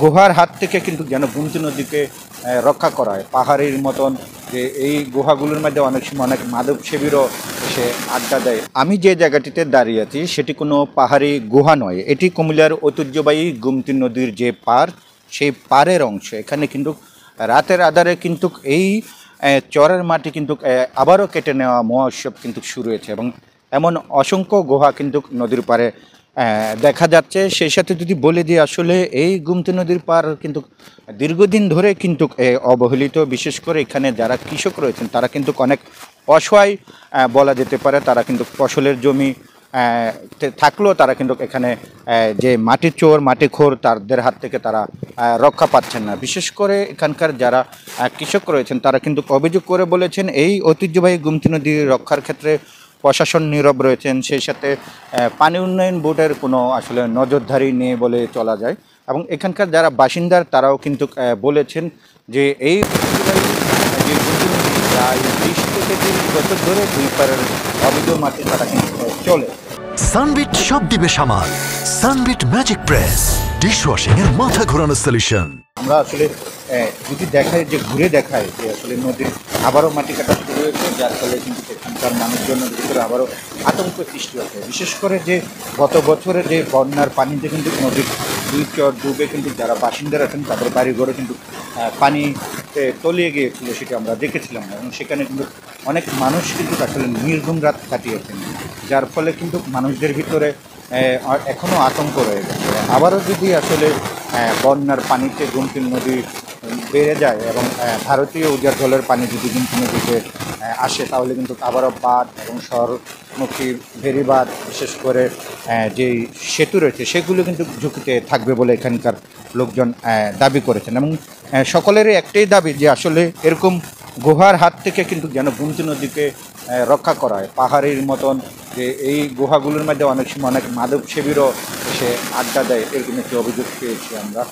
গুহার হাত থেকে কিন্তু যেন গোমতী নদীকে রক্ষা করা হয়। পাহাড়ের মতন যে এই গুহাগুলোর মধ্যে অনেক সময় অনেক মাদক সেবীরও এসে আড্ডা দেয়। আমি যে জায়গাটিতে দাঁড়িয়ে আছি সেটি কোনো পাহাড়ি গুহা নয়, এটি কুমিল্লার ঐতিহ্যবাহী গোমতী নদীর যে পার, সেই পাড়ের অংশ। এখানে কিন্তু রাতের আধারে কিন্তু এই চরের মাটি কিন্তু আবারও কেটে নেওয়া মহোৎসব কিন্তু শুরু হয়েছে এবং এমন অসংখ্য গুহা কিন্তু নদীর পাড়ে দেখা যাচ্ছে। সেই সাথে যদি বলে দিই, আসলে এই গোমতী নদীর পার কিন্তু দীর্ঘদিন ধরে কিন্তু অবহেলিত। বিশেষ করে এখানে যারা কৃষক রয়েছেন তারা কিন্তু অনেক অসহায় বলা যেতে পারে। তারা কিন্তু ফসলের জমি থাকলেও তারা কিন্তু এখানে যে মাটির চোর মাটিখোর তাদের হাত থেকে তারা রক্ষা পাচ্ছেন না। বিশেষ করে এখানকার যারা কৃষক রয়েছেন তারা কিন্তু অভিযোগ করে বলেছেন এই ঐতিহ্যবাহী গোমতী নদী রক্ষার ক্ষেত্রে প্রশাসন নীরব রয়েছেন। সেই সাথে পানি উন্নয়ন বোর্ডের কোনো আসলে নজরদারি নেই বলে চলা যায়। এবং এখানকার যারা বাসিন্দা তারাও কিন্তু বলেছেন যে এই যে গোমতী নদী প্রায় 20 থেকে 30 বছর ধরে দুই পারের অবৈধ মাটি তারা কিন্তু চলে। সানবিট সব দিবে সামাল। সানবিট ম্যাজিক প্রেস ডিশওয়াশিং এর মাথা ঘোরানো সলিউশন। আমরা আসলে যদি দেখাই যে ঘুরে দেখাই যে আসলে নদীর আবারও মাটি কাটা শুরু হয়েছে, যার ফলে কিন্তু এখানকার মানুষজনের ভিতরে আবারও আতঙ্ক সৃষ্টি হচ্ছে। বিশেষ করে যে গত বছরে যে বন্যার পানিতে কিন্তু নদীর দুই চর ডুবে কিন্তু যারা বাসিন্দারা আছেন তাদের বাড়িঘরে কিন্তু পানিতে তলিয়ে গিয়েছিল, সেটা আমরা দেখেছিলাম এবং সেখানে কিন্তু অনেক মানুষ কিন্তু আসলে নির্ঘুম রাত কাটিয়েছেন, যার ফলে কিন্তু মানুষদের ভিতরে এখনও আতঙ্ক রয়ে গেছে। আবারও যদি আসলে বন্যার পানিতে গোমতী নদী বেড়ে যায় এবং ভারতীয় উজার জলের পানি যদি গোমতী নদীতে আসে, তাহলে কিন্তু আবারও বাঁধ এবং শহরমুখী ফেরিবাঁধ বিশেষ করে যেই সেতু রয়েছে সেগুলো কিন্তু ঝুঁকিতে থাকবে বলে এখানকার লোকজন দাবি করেছেন। এবং সকলেরই একটাই দাবি যে আসলে এরকম গুহার হাত থেকে কিন্তু যেন গোমতী নদীকে রক্ষা করা হয়। পাহাড়ের মতন যে এই গুহাগুলোর মধ্যে অনেক সময় অনেক মাদক সেবীরও এসে আড্ডা দেয়, এরকম একটি অভিযোগ পেয়েছি আমরা।